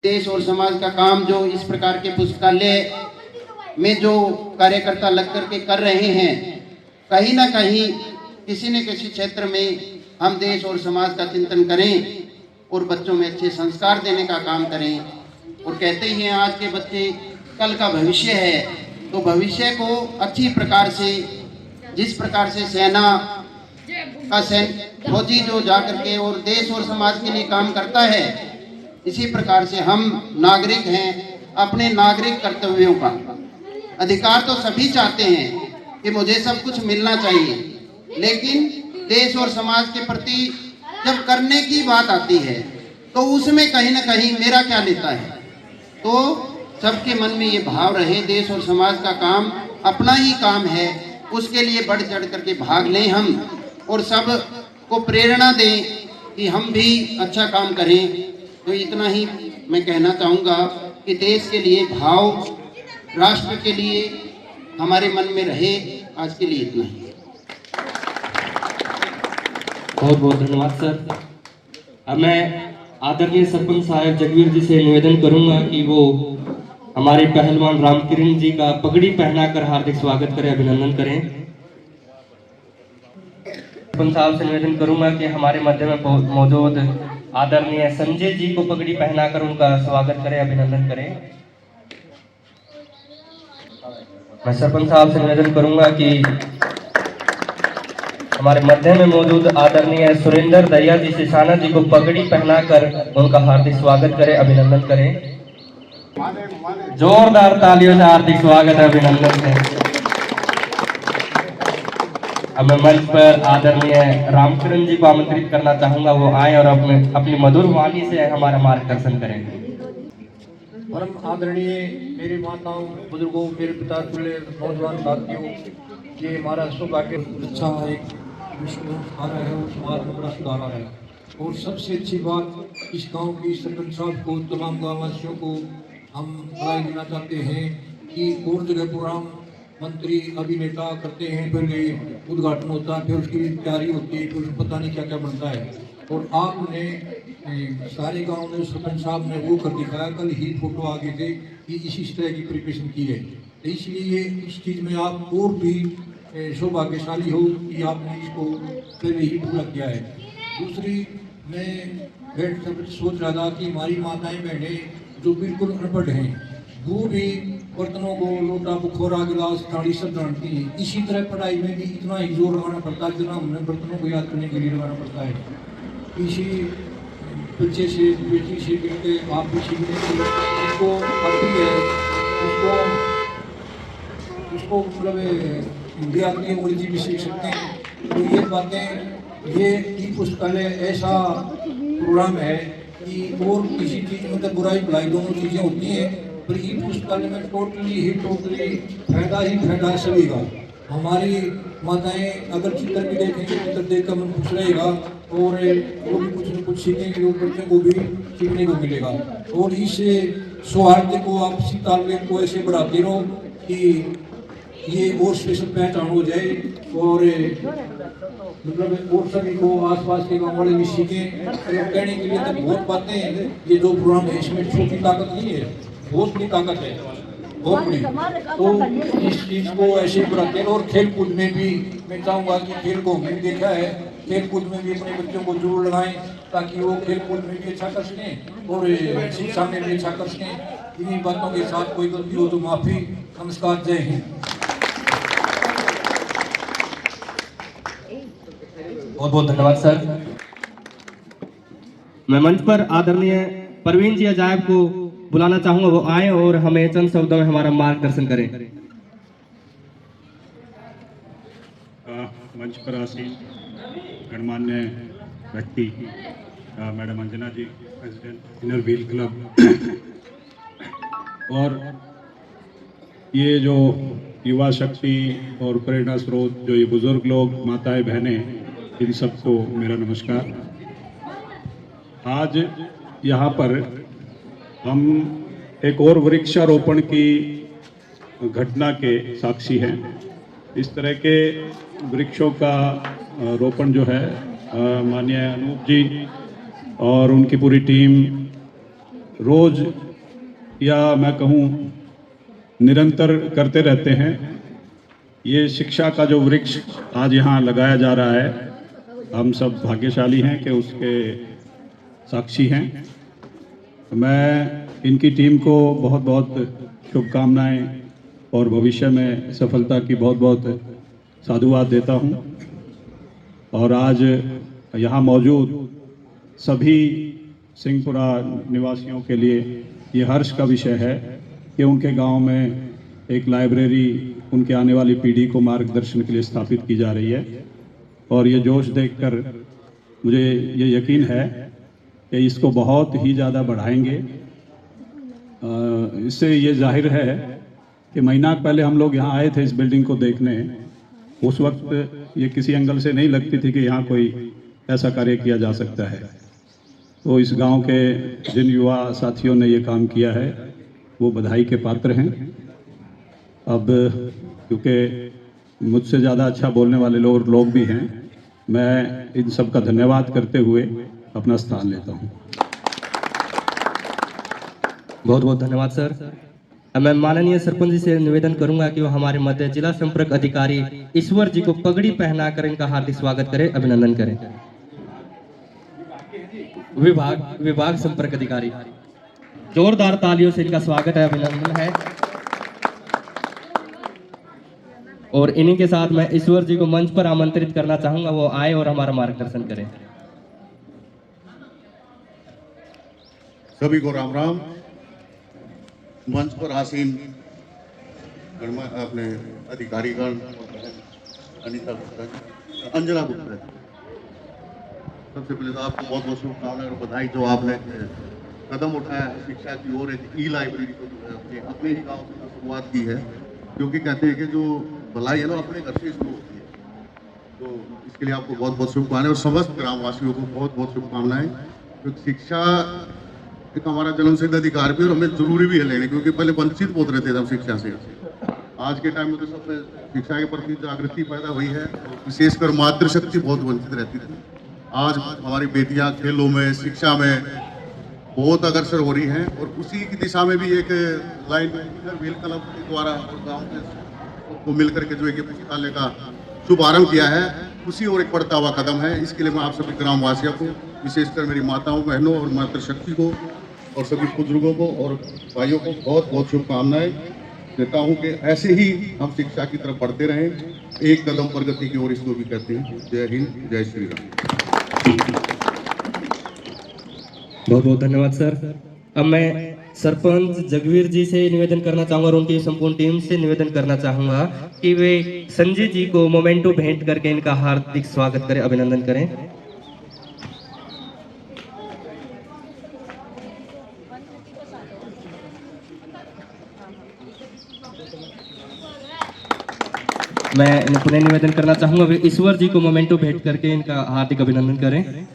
देश और समाज का काम जो इस प्रकार के पुस्तकालय में जो कार्यकर्ता लग करके कर रहे हैं, कहीं ना कहीं किसी न किसी क्षेत्र में हम देश और समाज का चिंतन करें और बच्चों में अच्छे संस्कार देने का काम करें। और कहते ही हैं आज के बच्चे कल का भविष्य है, तो भविष्य को अच्छी प्रकार से, जिस प्रकार से सेना का फौजी जो जा करके और देश और समाज के लिए काम करता है, इसी प्रकार से हम नागरिक हैं, अपने नागरिक कर्तव्यों का अधिकार तो सभी चाहते हैं कि मुझे सब कुछ मिलना चाहिए, लेकिन देश और समाज के प्रति जब करने की बात आती है तो उसमें कहीं ना कहीं मेरा क्या लेता है। तो सबके मन में ये भाव रहे, देश और समाज का काम अपना ही काम है, उसके लिए बढ़ चढ़ करके भाग लें हम और सब को प्रेरणा दें कि हम भी अच्छा काम करें। तो इतना ही मैं कहना चाहूँगा कि देश के लिए भाव, राष्ट्र के लिए हमारे मन में रहे। आज के लिए इतना ही। बहुत बहुत धन्यवाद सर। अब मैं आदरणीय सरपंच साहब जगवीर जी से निवेदन करूंगा कि वो हमारे पहलवान रामकिरण जी का पगड़ी पहनाकर हार्दिक स्वागत करें, अभिनंदन करें। सरपंच साहब से निवेदन करूंगा कि हमारे मध्य में मौजूद आदरणीय संजय जी को पगड़ी पहनाकर उनका स्वागत करें, अभिनंदन करें। मैं सरपंच साहब से निवेदन करूंगा कि हमारे मध्य में मौजूद आदरणीय सुरेंद्र दया जी सिसाना जी को पगड़ी पहनाकर उनका हार्दिक स्वागत करें, अभिनंदन करें। जोरदार तालियों से हार्दिक स्वागत, अभिनंदन करें। अब मैं मंच पर आदरणीय रामकिरण जी को आमंत्रित करना चाहूंगा, वो आए और अपनी मधुर वाणी से हमारा मार्गदर्शन करें। परम आदरणीय मेरी माताओं, बुजुर्गों, मेरे पिता तुल्य नौजवान साथियों, ये हमारा सौभाग्य अच्छा एक विश्व आ रहा है और समाज में बड़ा सुधार आ रहा है। और सबसे अच्छी बात, इस गांव की सरपंच साहब को, तमाम गाँववासियों को हम बधाई देना चाहते हैं कि और जगह प्रोग्राम मंत्री अभिनेता करते हैं, फिर उद्घाटन होता है, फिर उसकी तैयारी होती है, फिर पता नहीं क्या क्या बनता है। और आपने सारे गांव में सरपंच साहब ने वो कर दिखाया, कल ही फोटो आगे थे कि इसी तरह की प्रिपरेशन की है। तो इसलिए इस चीज़ में आप और भी सौभाग्यशाली हो कि आपने इसको पहले ही पूरा किया है। दूसरी, मैं बैठ कर सोच रहा था कि हमारी माताएं बहनें जो बिल्कुल अनपढ़ हैं, वो भी बर्तनों को, लोटा, बुखोरा, गिलास, थाली सब जानती हैं। इसी तरह पढ़ाई में भी इतना ही जोर लगाना पड़ता है जितना हमने बर्तनों को याद करने के लिए लगाना पड़ता है। इसी बच्चे से, बेटी से मिलके आप भी सीखने की उसको आती है, उसको मतलब हिंदी आती है, अंग्रेजी भी सीख सकते हैं। तो ये बातें, ये ई पुस्तकालय ऐसा प्रोग्राम है कि और किसी चीज़ में मतलब बुराई भलाई दोनों चीज़ें होती हैं, पर ई पुस्तकालय में टोटली फायदा ही फायदा है सभी का। हमारी माताएं अगर चित्र भी देखेंगे, चित्र देखकर मन खुश रहेगा और वो भी कुछ न कुछ सीखेंगे, वो बच्चों को भी सीखने को मिलेगा। और इस सौहार्द को, आपसी तालमेल को ऐसे बढ़ाते रहो कि ये और स्पेशल पहचान हो जाए और मतलब और सभी को आसपास के गाँव वाले भी सीखें। कहने के लिए तक बहुत बातें हैं, ये जो प्रोग्राम है इसमें छोटी ताकत नहीं है, बहुत बड़ी ताकत है, बहुत बड़ी। तो इस चीज़ को ऐसे बढ़ाते हैं। और खेल कूद में भी मैं चाहूँगा कि खेल को हमने देखा है, खेल कूद में भी अपने बच्चों को जरूर लगाएं ताकि वो खेल कूद में भी अच्छा कर सकें और शिक्षा में भी अच्छा कर सकें। इन्हीं बातों के साथ कोई गलती हो तो माफ़ी। नमस्कार, जय हिंद। बहुत बहुत धन्यवाद सर। मैं मंच पर आदरणीय परवीन जी अजायब को बुलाना चाहूंगा, वो आए और हमें चंद शब्दों में हमारा मार्गदर्शन करें। मंच पर आसीन गणमान्य व्यक्ति, मैडम अंजना जी, प्रेसिडेंट इनर व्हील क्लब, और ये जो युवा शक्ति और प्रेरणा स्रोत, जो ये बुजुर्ग लोग, माताएं, बहनें, इन सबको मेरा नमस्कार। आज यहाँ पर हम एक और वृक्षारोपण की घटना के साक्षी हैं। इस तरह के वृक्षों का रोपण जो है माननीय अनूप जी और उनकी पूरी टीम रोज या मैं कहूँ निरंतर करते रहते हैं। ये शिक्षा का जो वृक्ष आज यहाँ लगाया जा रहा है, हम सब भाग्यशाली हैं कि उसके साक्षी हैं। मैं इनकी टीम को बहुत बहुत शुभकामनाएं और भविष्य में सफलता की बहुत बहुत साधुवाद देता हूं। और आज यहाँ मौजूद सभी सिंहपुरा निवासियों के लिए ये हर्ष का विषय है कि उनके गांव में एक लाइब्रेरी उनके आने वाली पीढ़ी को मार्गदर्शन के लिए स्थापित की जा रही है। और ये जोश देखकर मुझे ये यकीन है कि इसको बहुत ही ज़्यादा बढ़ाएंगे। इससे ये जाहिर है कि महीना पहले हम लोग यहाँ आए थे इस बिल्डिंग को देखने। उस वक्त ये किसी एंगल से नहीं लगती थी कि यहाँ कोई ऐसा कार्य किया जा सकता है। तो इस गांव के जिन युवा साथियों ने ये काम किया है वो बधाई के पात्र हैं। अब क्योंकि मुझसे ज़्यादा अच्छा बोलने वाले लोग भी हैं, मैं इन सब का धन्यवाद करते हुए अपना स्थान लेता हूँ। बहुत बहुत धन्यवाद सर। अब मैं माननीय सरपंच जी से निवेदन करूंगा कि वो हमारे मध्य जिला संपर्क अधिकारी ईश्वर जी को पगड़ी पहनाकर इनका हार्दिक स्वागत करें, अभिनंदन करें। विभाग संपर्क अधिकारी, जोरदार तालियों से इनका स्वागत है, अभिनंदन है। और इन्हीं के साथ मैं ईश्वर जी को मंच पर आमंत्रित करना चाहूंगा, वो आए और हमारा मार्गदर्शन करें। सभी को राम राम। मंच पर आसीन अपने अधिकारीगण, अनीता गुप्ता, अंजना गुप्ता, सबसे पहले तो आपको बहुत बहुत शुभकामनाएं और बधाई जो आपने कदम उठाया है शिक्षा की ओर। एक ई लाइब्रेरी को अपने ही गांव से शुरुआत की है, क्योंकि कहते हैं कि जो भलाई है ना अपने घर से शुरू होती है। तो इसके लिए आपको बहुत बहुत शुभकामनाएं और समस्त ग्रामवासियों को बहुत बहुत शुभकामनाएं। क्योंकि शिक्षा एक हमारा जन्मसिद्ध अधिकार भी और हमें जरूरी भी है लेने, क्योंकि पहले वंचित बहुत रहते थे हम शिक्षा से। आज के टाइम में तो सब में शिक्षा के प्रति जागृति पैदा हुई है, विशेषकर मातृशक्ति बहुत वंचित रहती थी। आज हमारी बेटियां खेलों में, शिक्षा में बहुत अग्रसर हो रही हैं। और उसी की दिशा में भी एक लाइन व्हील क्लब के द्वारा और गाँव के को मिलकर के जो एक पुस्तकालय का शुभारंभ किया है, उसी और एक बढ़ता हुआ कदम है। इसके लिए मैं आप सभी ग्रामवासियों को, विशेषकर मेरी माताओं, बहनों और मातृशक्ति को और सभी बुजुर्गों को और भाइयों को बहुत बहुत शुभकामनाएं देता हूं कि ऐसे ही हम शिक्षा की तरफ बढ़ते रहें, एक कदम प्रगति की ओर इसको भी कहते हैं। जय हिंद, जय श्री राम। बहुत बहुत धन्यवाद सर। अब मैं सरपंच जगवीर जी से निवेदन करना चाहूंगा और उनकी संपूर्ण टीम से निवेदन करना चाहूंगा कि वे संजय जी को मोमेंटो भेंट करके इनका हार्दिक स्वागत करें, अभिनंदन करें। मैं पुनः निवेदन करना चाहूंगा वे ईश्वर जी को मोमेंटो भेंट करके इनका हार्दिक अभिनंदन करें।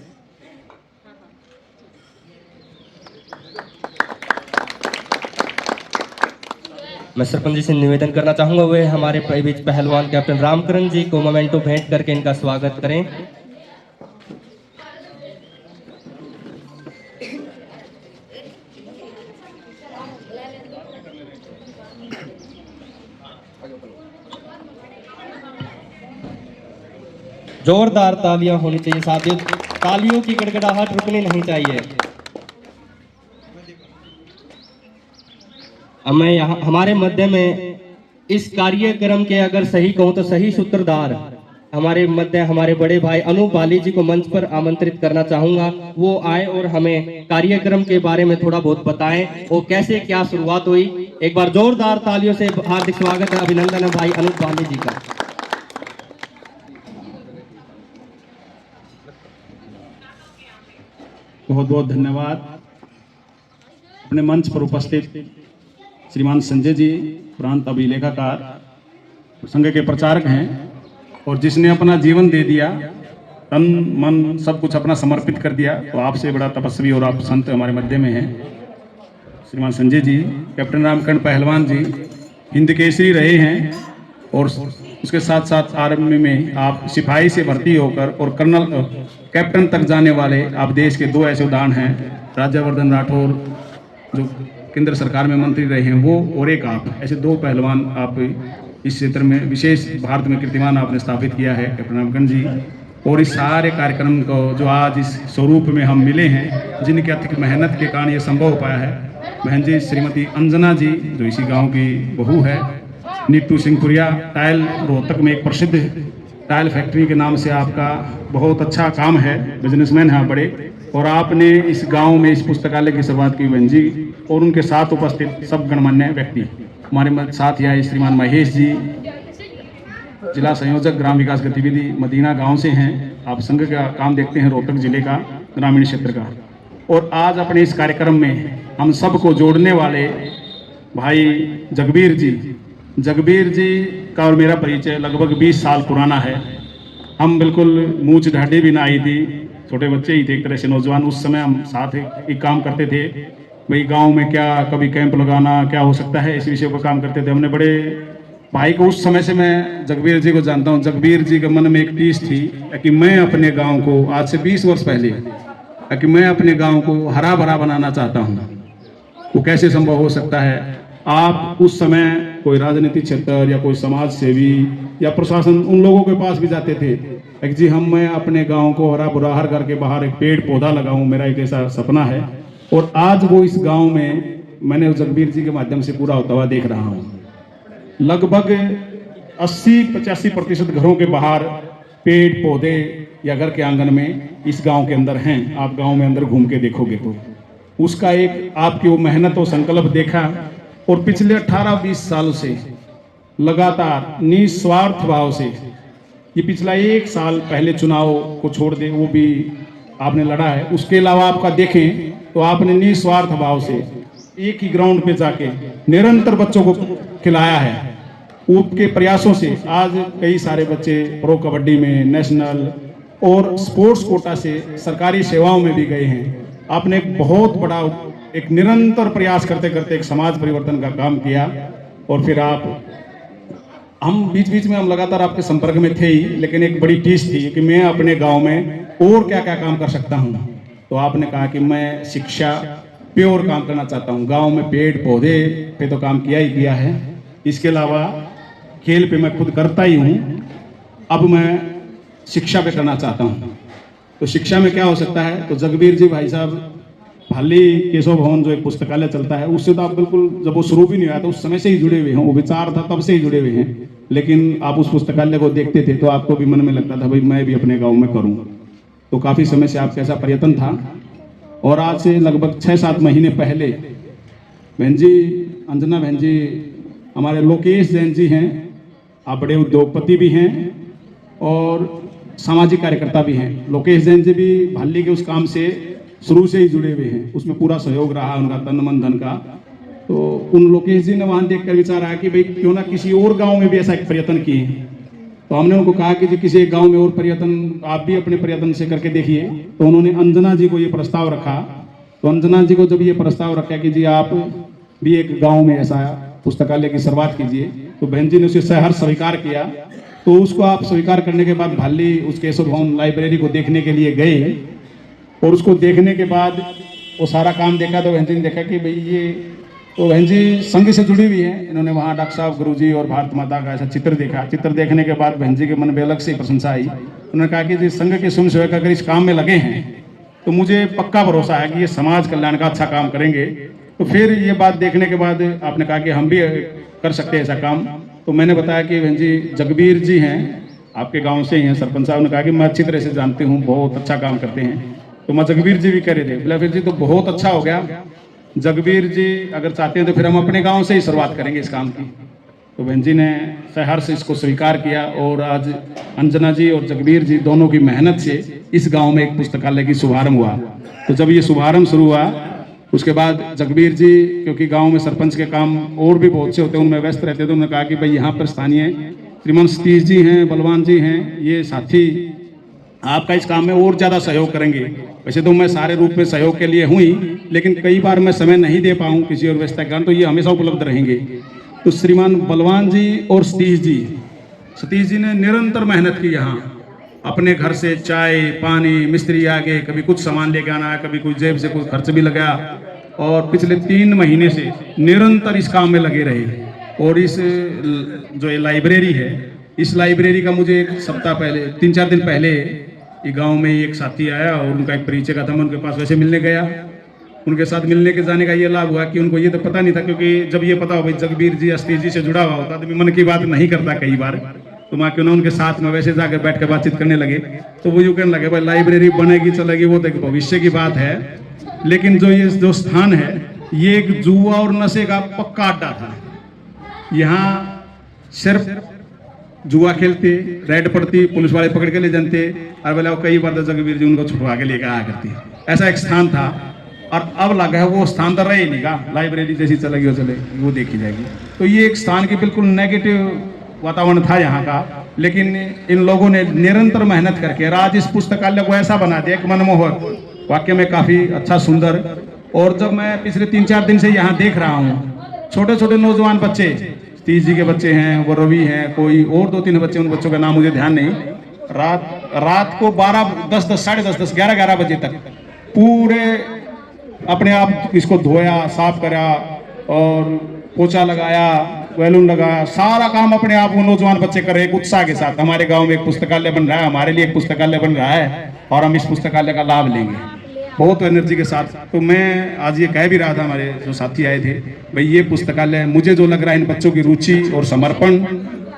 मैं सरपंच जी से निवेदन करना चाहूंगा वे हमारे बीच पहलवान कैप्टन रामकरण जी को मोमेंटो भेंट करके इनका स्वागत करें। जोरदार तालियां होनी चाहिए साथियों, तालियों की गड़गड़ाहट रुकनी नहीं चाहिए। अब मैं यहाँ हमारे मध्य में इस कार्यक्रम के अगर सही कहूँ तो सही सूत्रधार हमारे मध्य हमारे बड़े भाई अनूप बाली जी को मंच पर आमंत्रित करना चाहूंगा। वो आए और हमें कार्यक्रम के बारे में थोड़ा बहुत बताएं और कैसे क्या शुरुआत हुई। एक बार जोरदार तालियों से हार्दिक स्वागत है, अभिनंदन है भाई अनूप बाली जी का। बहुत बहुत धन्यवाद। अपने मंच पर उपस्थित श्रीमान संजय जी, प्रांत अभिलेखाकार, संघ के प्रचारक हैं और जिसने अपना जीवन दे दिया, तन मन सब कुछ अपना समर्पित कर दिया। तो आपसे बड़ा तपस्वी और आप संत हमारे मध्य में हैं। श्रीमान संजय जी, कैप्टन रामकरण पहलवान जी हिंद केसरी रहे हैं और उसके साथ साथ आर्मी में आप सिपाही से भर्ती होकर और कर्नल कैप्टन तक जाने वाले आप देश के दो ऐसे उदाहरण हैं, राज्यवर्धन राठौर जो केंद्र सरकार में मंत्री रहे हैं वो और एक आप, ऐसे 2 पहलवान आप इस क्षेत्र में विशेष भारत में कीर्तिमान आपने स्थापित किया है कैप्टन अमरकंठ जी। और इस सारे कार्यक्रम को जो आज इस स्वरूप में हम मिले हैं, जिनकी अत्यधिक मेहनत के कारण ये संभव हो पाया है, बहन जी श्रीमती अंजना जी जो इसी गांव की बहू है, नीतू सिंहपुरिया, टाइल रोहतक में एक प्रसिद्ध टाइल फैक्ट्री के नाम से आपका बहुत अच्छा काम है, बिजनेसमैन हैं आप बड़े, और आपने इस गांव में इस पुस्तकालय की शुरुआत की बहन जी, और उनके साथ उपस्थित सब गणमान्य व्यक्ति हमारे साथ यहाँ श्रीमान महेश जी, जिला संयोजक ग्राम विकास गतिविधि मदीना गांव से हैं। आप संघ का काम देखते हैं रोहतक जिले का ग्रामीण क्षेत्र का। और आज अपने इस कार्यक्रम में हम सबको जोड़ने वाले भाई जगबीर जी का और मेरा परिचय लगभग 20 साल पुराना है। हम बिल्कुल मूंछ ढाडी भी ना आई थी, छोटे बच्चे ही थे एक तरह से नौजवान। उस समय हम साथ एक काम करते थे, भाई गांव में क्या कभी कैंप लगाना क्या हो सकता है, इस विषय पर काम करते थे। हमने बड़े भाई को उस समय से मैं जगबीर जी को जानता हूँ। जगबीर जी के मन में एक टीस थी कि मैं अपने गांव को आज से 20 वर्ष पहले कि मैं अपने गांव को हरा भरा बनाना चाहता हूँ। वो कैसे संभव हो सकता है? आप उस समय कोई राजनीतिक क्षेत्र या कोई समाज सेवी या प्रशासन उन लोगों के पास भी जाते थे कि जी मैं अपने गांव को हरा भरा करके बाहर एक पेड़ पौधा लगाऊं, मेरा एक ऐसा सपना है। और आज वो इस गांव में मैंने जगबीर जी के माध्यम से पूरा होता हुआ देख रहा हूँ। लगभग 80-85% घरों के बाहर पेड़ पौधे या घर के आंगन में इस गांव के अंदर हैं। आप गांव में अंदर घूम के देखोगे तो उसका एक आपकी वो मेहनत और संकल्प देखा। और पिछले 18-20 साल से लगातार निस्वार्थ भाव से, ये पिछला 1 साल पहले चुनाव को छोड़ दे वो भी आपने लड़ा है, उसके अलावा आपका देखें तो आपने निस्वार्थ भाव से एक ही ग्राउंड पे जाके निरंतर बच्चों को खिलाया है। आपके प्रयासों से आज कई सारे बच्चे प्रो कबड्डी में, नेशनल और स्पोर्ट्स कोटा से सरकारी सेवाओं में भी गए हैं। आपने एक बहुत बड़ा एक निरंतर प्रयास करते करते एक समाज परिवर्तन का काम किया। और फिर हम बीच बीच में हम लगातार आपके संपर्क में थे ही, लेकिन एक बड़ी टीस थी कि मैं अपने गांव में और क्या क्या काम कर सकता हूं। तो आपने कहा कि मैं शिक्षा प्योर काम करना चाहता हूं। गांव में पेड़ पौधे पे तो काम किया ही किया है, इसके अलावा खेल पे मैं खुद करता ही हूं, अब मैं शिक्षा पे करना चाहता हूं। तो शिक्षा में क्या हो सकता है? तो जगबीर जी भाई साहब भाली केशव भवन जो एक पुस्तकालय चलता है उससे तो आप बिल्कुल, जब वो शुरू भी नहीं हुआ तो उस समय से ही जुड़े हुए हैं, वो विचार था तब से ही जुड़े हुए हैं। लेकिन आप उस पुस्तकालय को देखते थे तो आपको भी मन में लगता था भाई मैं भी अपने गांव में करूं। तो काफ़ी समय से आपका ऐसा प्रयत्न था। और आज से लगभग 6-7 महीने पहले बहन जी अंजना बहन जी, हमारे लोकेश जैन जी हैं, आप बड़े उद्योगपति भी हैं और सामाजिक कार्यकर्ता भी हैं। लोकेश जैन जी भी भाली के उस काम से शुरू से ही जुड़े हुए हैं, उसमें पूरा सहयोग रहा उनका तन मन धन का। तो उन लोकेश जी ने वहाँ देखकर विचार आया कि भाई क्यों ना किसी और गांव में भी ऐसा एक प्रयत्न किए। तो हमने उनको कहा कि जी किसी एक गांव में और प्रयत्न आप भी अपने प्रयत्न से करके देखिए। तो उन्होंने अंजना जी को ये प्रस्ताव रखा। तो अंजना जी को जब ये प्रस्ताव रखा कि जी आप भी एक गाँव में ऐसा पुस्तकालय की शुरुआत कीजिए, तो बहन जी ने उसे सहर्ष स्वीकार किया। तो उसको आप स्वीकार करने के बाद भाली उस केशव भवन लाइब्रेरी को देखने के लिए गए और उसको देखने के बाद वो सारा काम देखा। तो बहन जी ने देखा कि भाई ये तो बहन जी संघ से जुड़ी हुई है। इन्होंने वहाँ डॉक्टर साहब, गुरुजी और भारत माता का ऐसा चित्र देखा। चित्र देखने के बाद बहन जी के मन में अलग से प्रशंसा आई। उन्होंने कहा कि जी संघ के स्वयं सेवक अगर इस काम में लगे हैं तो मुझे पक्का भरोसा है कि ये समाज कल्याण का अच्छा काम करेंगे। तो फिर ये बात देखने के बाद आपने कहा कि हम भी कर सकते हैं ऐसा काम। तो मैंने बताया कि बहन जी जगबीर जी हैं, आपके गाँव से ही हैं। सरपंच साहब ने कहा कि मैं अच्छी तरह से जानती हूँ, बहुत अच्छा काम करते हैं। तो मैं जगबीर जी भी कह रहे थे, बोला फिर जी तो बहुत अच्छा हो गया। जगबीर जी अगर चाहते हैं तो फिर हम अपने गांव से ही शुरुआत करेंगे इस काम की। तो बहन जी ने सहर्ष इसको स्वीकार किया और आज अंजना जी और जगबीर जी दोनों की मेहनत से इस गांव में एक पुस्तकालय की शुभारंभ हुआ। तो जब ये शुभारंभ शुरू हुआ उसके बाद जगबीर जी, क्योंकि गाँव में सरपंच के काम और भी बहुत से होते हैं उनमें व्यस्त रहते थे, तो उन्होंने कहा कि भाई यहाँ पर स्थानीय श्रीमान सतीश जी हैं, बलवान जी हैं, ये साथी आपका इस काम में और ज़्यादा सहयोग करेंगे। वैसे तो मैं सारे रूप में सहयोग के लिए हूँ ही, लेकिन कई बार मैं समय नहीं दे पाऊँ किसी और व्यस्तता के कारण, तो ये हमेशा उपलब्ध रहेंगे। तो श्रीमान बलवान जी और सतीश जी ने निरंतर मेहनत की। यहाँ अपने घर से चाय पानी, मिस्त्री आगे, कभी कुछ सामान लेके आना, कभी कोई जेब से कुछ खर्च भी लगाया। और पिछले 3 महीने से निरंतर इस काम में लगे रहे। और इस जो ये लाइब्रेरी है, इस लाइब्रेरी का मुझे 1 सप्ताह पहले, 3-4 दिन पहले ये गांव में एक साथी आया और उनका एक परिचय का था, मैं उनके पास वैसे मिलने गया। उनके साथ मिलने के जाने का ये लाभ हुआ कि उनको ये तो पता नहीं था, क्योंकि जब ये पता हो भाई जगबीर जी अस्ती जी से जुड़ा हुआ होता तो मैं मन की बात नहीं करता कई बार, तो मैं क्यों ना उनके साथ में वैसे जाकर बैठ कर बातचीत करने लगे। तो वो यूँ कहने लगे भाई लाइब्रेरी बनेगी चलेगी वो तो एक भविष्य की बात है, लेकिन जो स्थान है ये एक जुआ और नशे का पक्का अड्डा था। यहाँ सिर्फ जुआ खेलते, रेड पड़ती, पुलिस वाले पकड़ के ले जाते, और बोले कई बार तो जगबीर जी उनको छुटवा के लेकर आया करती। ऐसा एक स्थान था, और अब लगा है वो स्थान तो रहे ही नहीं का, लाइब्रेरी जैसी चलेगी वो चलेगी, वो देखी जाएगी। तो ये एक स्थान की बिल्कुल नेगेटिव वातावरण था यहाँ का, लेकिन इन लोगों ने निरंतर मेहनत करके आज इस पुस्तकालय को ऐसा बना दिया कि मनमोहक, वाक्य में काफ़ी अच्छा सुंदर। और जब मैं पिछले 3-4 दिन से यहाँ देख रहा हूँ, छोटे छोटे नौजवान बच्चे, सतीश जी के बच्चे हैं, वो रवि हैं, कोई और 2-3 बच्चे, उन बच्चों का नाम मुझे ध्यान नहीं, रात को 10, साढ़े 10, 11 बजे तक पूरे अपने आप इसको धोया, साफ करा और पोछा लगाया, बैलून लगाया, सारा काम अपने आप वो नौजवान बच्चे कर रहे हैं एक उत्साह के साथ। हमारे गांव में एक पुस्तकालय बन रहा है, हमारे लिए एक पुस्तकालय बन रहा है और हम इस पुस्तकालय का लाभ लेंगे बहुत एनर्जी के साथ। तो मैं आज ये कह भी रहा था, हमारे जो साथी आए थे, भाई ये पुस्तकालय मुझे जो लग रहा है इन बच्चों की रुचि और समर्पण,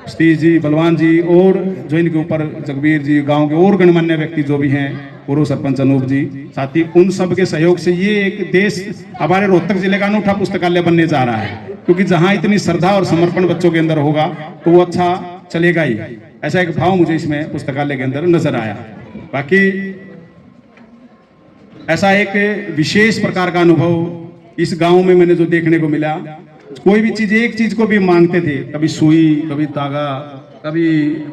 सतीश जी, बलवान जी और जो इनके ऊपर जगबीर जी, गांव के और गणमान्य व्यक्ति जो भी हैं, पूर्व सरपंच अनूप जी, साथ ही उन सब के सहयोग से ये एक देश हमारे रोहतक जिले का अनूठा पुस्तकालय बनने जा रहा है। क्योंकि जहाँ इतनी श्रद्धा और समर्पण बच्चों के अंदर होगा तो वो अच्छा चलेगा ही। ऐसा एक भाव मुझे इसमें पुस्तकालय के अंदर नजर आया। बाकी ऐसा एक विशेष प्रकार का अनुभव इस गांव में मैंने जो देखने को मिला, कोई भी चीज, एक चीज को भी मांगते थे, कभी सुई, कभी धागा, कभी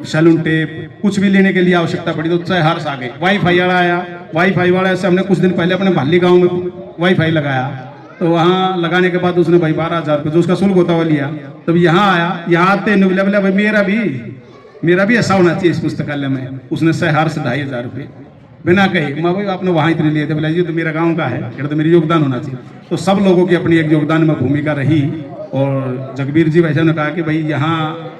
सैलून टेप, कुछ भी लेने के लिए आवश्यकता पड़ी तो चाहे हर्ष आ गए। वाईफाई वाला आया, वाईफाई वाला से हमने कुछ दिन पहले अपने भाली गांव में वाईफाई लगाया, तो वहाँ लगाने के बाद उसने भाई 12,000 रुपये जो उसका शुल्क होता हुआ लिया। तब यहाँ आया, यहाँ आते बोले भाई मेरा भी ऐसा होना चाहिए इस पुस्तकालय में। उसने से हर्ष 2,500 रुपये बिना कहे, मैं भाई आपने वहाँ इतने लिए थे, बोला ये तो मेरा गांव का है, ये तो मेरी योगदान होना चाहिए। तो सब लोगों की अपनी एक योगदान में भूमिका रही। और जगबीर जी वैसे ने कहा कि भाई यहाँ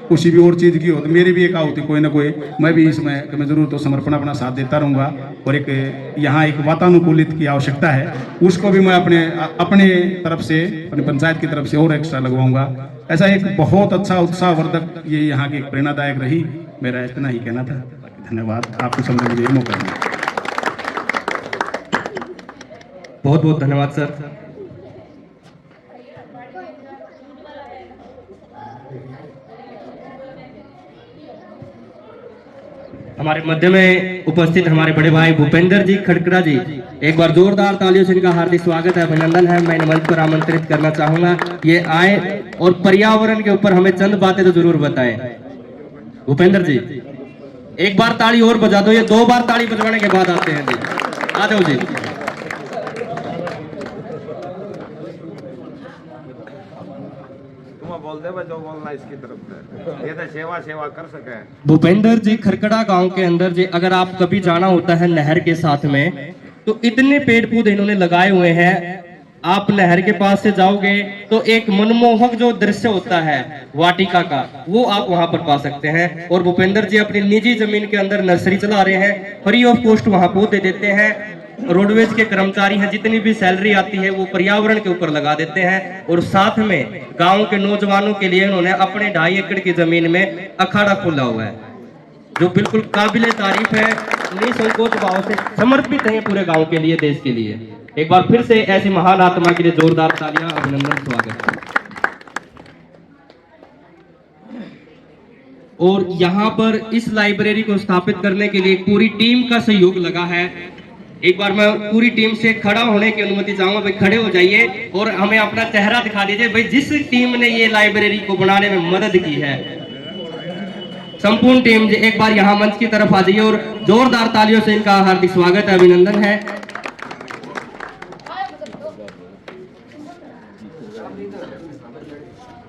कुछ भी और चीज़ की हो तो मेरी भी एक होती कोई ना कोई, मैं भी इसमें कि मैं जरूर तो समर्पण अपना साथ देता रहूँगा। और एक यहाँ एक वातानुकूलित की आवश्यकता है, उसको भी मैं अपने तरफ से, अपनी पंचायत की तरफ से और एक्स्ट्रा लगवाऊंगा। ऐसा एक बहुत अच्छा उत्साहवर्धक ये यहाँ की एक प्रेरणादायक रही। मेरा इतना ही कहना था, धन्यवाद। आपको समझने के लिए मौका मिला। बहुत बहुत धन्यवाद सर। हमारे मध्य में उपस्थित हमारे बड़े भाई भूपेंद्र जी खड़कड़ा जी, एक बार जोरदार तालियों से इनका हार्दिक स्वागत है, अभिनंदन है। मैं मंच पर आमंत्रित करना चाहूंगा ये आए और पर्यावरण के ऊपर हमें चंद बातें तो जरूर बताएं। भूपेंद्र जी एक बार ताली और बजा दो, ये 2 बार ताली बजवाने के बाद आते हैं जी। आ जाओ जी। जो बोलना इसकी तरफ से, ये तो सेवा कर सके। भूपेंद्र जी खड़कड़ा गांव के अंदर जी अगर आप कभी जाना होता है नहर के साथ में, तो इतने पेड़ पौधे इन्होंने लगाए हुए हैं। आप नहर के पास से जाओगे तो एक मनमोहक जो दृश्य होता है वाटिका का, वो आप वहां पर पा सकते हैं। और भूपेंद्र जी अपनी निजी जमीन के अंदर नर्सरी चला रहे हैं, फ्री ऑफ कॉस्ट वहां पौधे देते हैं। रोडवेज के कर्मचारी हैं, जितनी भी सैलरी आती है वो पर्यावरण के ऊपर लगा देते हैं। और साथ में गांव के नौजवानों के लिए उन्होंने अपने 2.5 एकड़ की जमीन में अखाड़ा खोला हुआ है, जो बिल्कुल काबिले तारीफ है। निसंकोच भाव से समर्पित है पूरे गांव के लिए, देश के लिए। एक बार फिर से ऐसी महान आत्मा के लिए जोरदार तालियां, अभिनंदन, स्वागत। और यहाँ पर इस लाइब्रेरी को स्थापित करने के लिए एक पूरी टीम का सहयोग लगा है। एक बार मैं पूरी टीम से खड़ा होने की अनुमति चाहूंगा। भाई खड़े हो जाइए और हमें अपना चेहरा दिखा दीजिए, भाई जिस टीम ने ये लाइब्रेरी को बनाने में मदद की है। संपूर्ण टीम एक बार यहाँ मंच की तरफ आ जाइए और जोरदार तालियों से इनका हार्दिक स्वागत है, अभिनंदन है।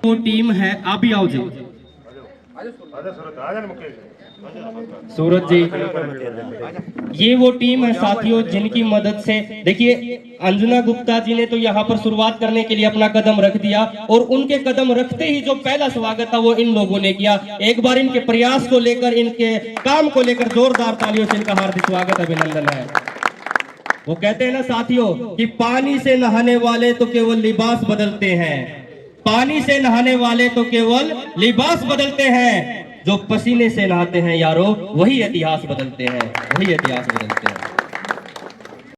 वो टीम है, आप भी आओ जी। सूरज जी, ये वो टीम है साथियों जिनकी मदद से, देखिए अंजना गुप्ता जी ने तो यहाँ पर शुरुआत करने के लिए अपना कदम रख दिया और उनके कदम रखते ही जो पहला स्वागत था वो इन लोगों ने किया। एक बार इनके प्रयास को लेकर, इनके काम को लेकर जोरदार तालियों से इनका हार्दिक स्वागत, अभिनंदन है। वो कहते हैं ना साथियों कि पानी से नहाने वाले तो केवल लिबास बदलते हैं, पानी से नहाने वाले तो केवल लिबास बदलते हैं, जो पसीने से नहाते हैं यारो वही इतिहास बदलते हैं, वही इतिहास बदलते हैं।